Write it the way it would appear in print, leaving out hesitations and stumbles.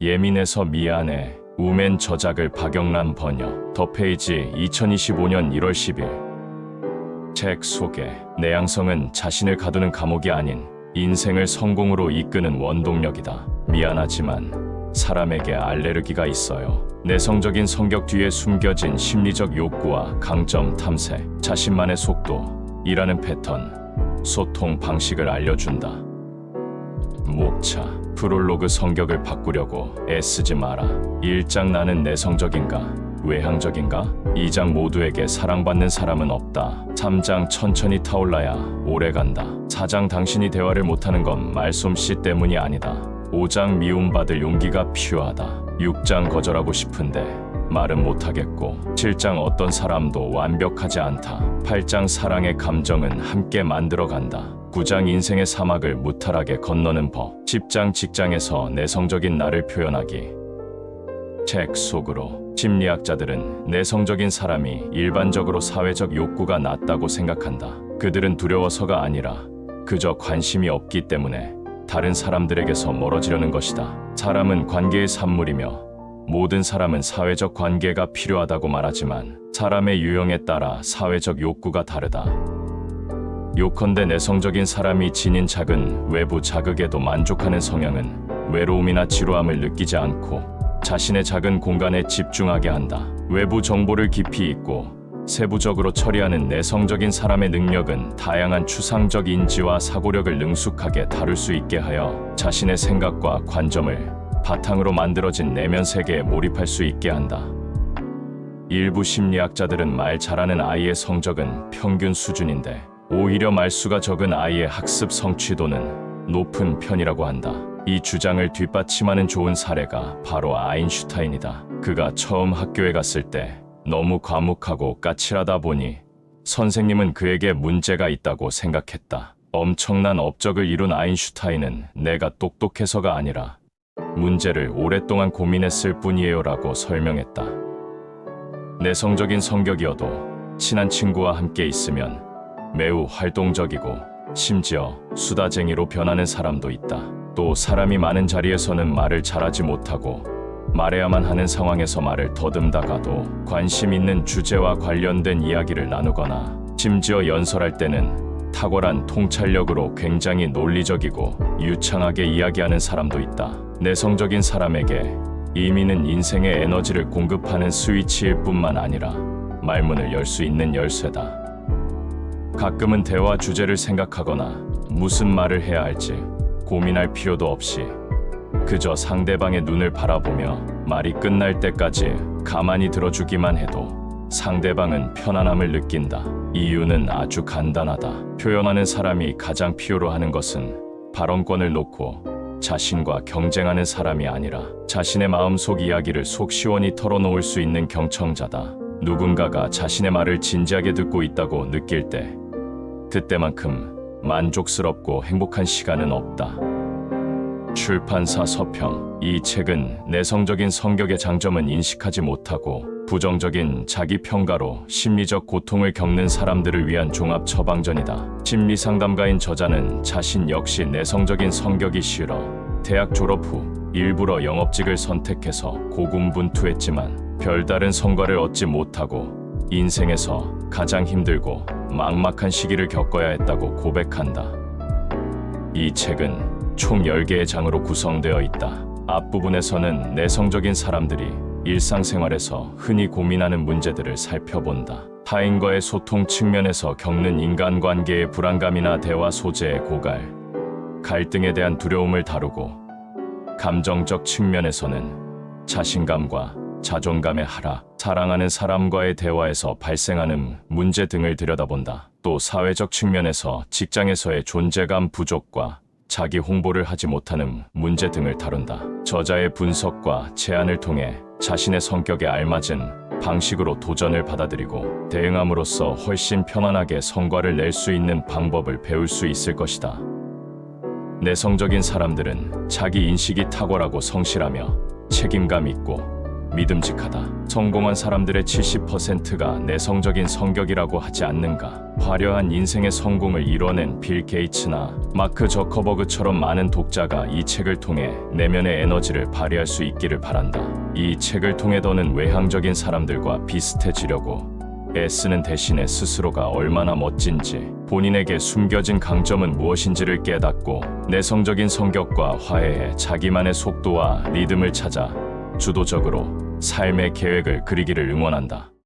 예민해서 미안해. 우맨 저작을 박영란 번역. 더 페이지 2025년 1월 10일. 책 소개. 내향성은 자신을 가두는 감옥이 아닌 인생을 성공으로 이끄는 원동력이다. 미안하지만 사람에게 알레르기가 있어요. 내성적인 성격 뒤에 숨겨진 심리적 욕구와 강점 탐색, 자신만의 속도, 일하는 패턴, 소통 방식을 알려준다. 목차. 프롤로그. 성격을 바꾸려고 애쓰지 마라. 1장. 나는 내성적인가? 외향적인가? 2장. 모두에게 사랑받는 사람은 없다. 3장. 천천히 타올라야 오래간다. 4장. 당신이 대화를 못하는 건 말솜씨 때문이 아니다. 5장. 미움받을 용기가 필요하다. 6장. 거절하고 싶은데 말은 못하겠고. 7장. 어떤 사람도 완벽하지 않다. 8장. 사랑의 감정은 함께 만들어간다. 9장. 인생의 사막을 무탈하게 건너는 법. 10장. 직장에서 내성적인 나를 표현하기. 책 속으로. 심리학자들은 내성적인 사람이 일반적으로 사회적 욕구가 낮다고 생각한다. 그들은 두려워서가 아니라 그저 관심이 없기 때문에 다른 사람들에게서 멀어지려는 것이다. 사람은 관계의 산물이며 모든 사람은 사회적 관계가 필요하다고 말하지만 사람의 유형에 따라 사회적 욕구가 다르다. 요컨대 내성적인 사람이 지닌 작은 외부 자극에도 만족하는 성향은 외로움이나 지루함을 느끼지 않고 자신의 작은 공간에 집중하게 한다. 외부 정보를 깊이 있고 세부적으로 처리하는 내성적인 사람의 능력은 다양한 추상적 인지와 사고력을 능숙하게 다룰 수 있게 하여 자신의 생각과 관점을 바탕으로 만들어진 내면 세계에 몰입할 수 있게 한다. 일부 심리학자들은 말 잘하는 아이의 성적은 평균 수준인데 오히려 말수가 적은 아이의 학습 성취도는 높은 편이라고 한다. 이 주장을 뒷받침하는 좋은 사례가 바로 아인슈타인이다. 그가 처음 학교에 갔을 때 너무 과묵하고 까칠하다 보니 선생님은 그에게 문제가 있다고 생각했다. 엄청난 업적을 이룬 아인슈타인은 내가 똑똑해서가 아니라 문제를 오랫동안 고민했을 뿐이에요 라고 설명했다. 내성적인 성격이어도 친한 친구와 함께 있으면 매우 활동적이고 심지어 수다쟁이로 변하는 사람도 있다. 또 사람이 많은 자리에서는 말을 잘하지 못하고 말해야만 하는 상황에서 말을 더듬다가도 관심 있는 주제와 관련된 이야기를 나누거나 심지어 연설할 때는 탁월한 통찰력으로 굉장히 논리적이고 유창하게 이야기하는 사람도 있다. 내성적인 사람에게 의미는 인생의 에너지를 공급하는 스위치일 뿐만 아니라 말문을 열 수 있는 열쇠다. 가끔은 대화 주제를 생각하거나 무슨 말을 해야 할지 고민할 필요도 없이 그저 상대방의 눈을 바라보며 말이 끝날 때까지 가만히 들어주기만 해도 상대방은 편안함을 느낀다. 이유는 아주 간단하다. 표현하는 사람이 가장 필요로 하는 것은 발언권을 놓고 자신과 경쟁하는 사람이 아니라 자신의 마음속 이야기를 속 시원히 털어놓을 수 있는 경청자다. 누군가가 자신의 말을 진지하게 듣고 있다고 느낄 때 그때만큼 만족스럽고 행복한 시간은 없다. 출판사 서평. 이 책은 내성적인 성격의 장점은 인식하지 못하고 부정적인 자기평가로 심리적 고통을 겪는 사람들을 위한 종합 처방전이다. 심리상담가인 저자는 자신 역시 내성적인 성격이 싫어 대학 졸업 후 일부러 영업직을 선택해서 고군분투했지만 별다른 성과를 얻지 못하고 인생에서 가장 힘들고 막막한 시기를 겪어야 했다고 고백한다. 이 책은 총 10개의 장으로 구성되어 있다. 앞부분에서는 내성적인 사람들이 일상생활에서 흔히 고민하는 문제들을 살펴본다. 타인과의 소통 측면에서 겪는 인간관계의 불안감이나 대화 소재의 고갈, 갈등에 대한 두려움을 다루고 감정적 측면에서는 자신감과 자존감의 하락, 사랑하는 사람과의 대화에서 발생하는 문제 등을 들여다본다. 또 사회적 측면에서 직장에서의 존재감 부족과 자기 홍보를 하지 못하는 문제 등을 다룬다. 저자의 분석과 제안을 통해 자신의 성격에 알맞은 방식으로 도전을 받아들이고 대응함으로써 훨씬 편안하게 성과를 낼 수 있는 방법을 배울 수 있을 것이다. 내성적인 사람들은 자기 인식이 탁월하고 성실하며 책임감 있고 믿음직하다. 성공한 사람들의 70%가 내성적인 성격이라고 하지 않는가? 화려한 인생의 성공을 이뤄낸 빌 게이츠나 마크 저커버그처럼 많은 독자가 이 책을 통해 내면의 에너지를 발휘할 수 있기를 바란다. 이 책을 통해 더는 외향적인 사람들과 비슷해지려고 애쓰는 대신에 스스로가 얼마나 멋진지, 본인에게 숨겨진 강점은 무엇인지를 깨닫고 내성적인 성격과 화해해 자기만의 속도와 리듬을 찾아 주도적으로 삶의 계획을 그리기를 응원한다.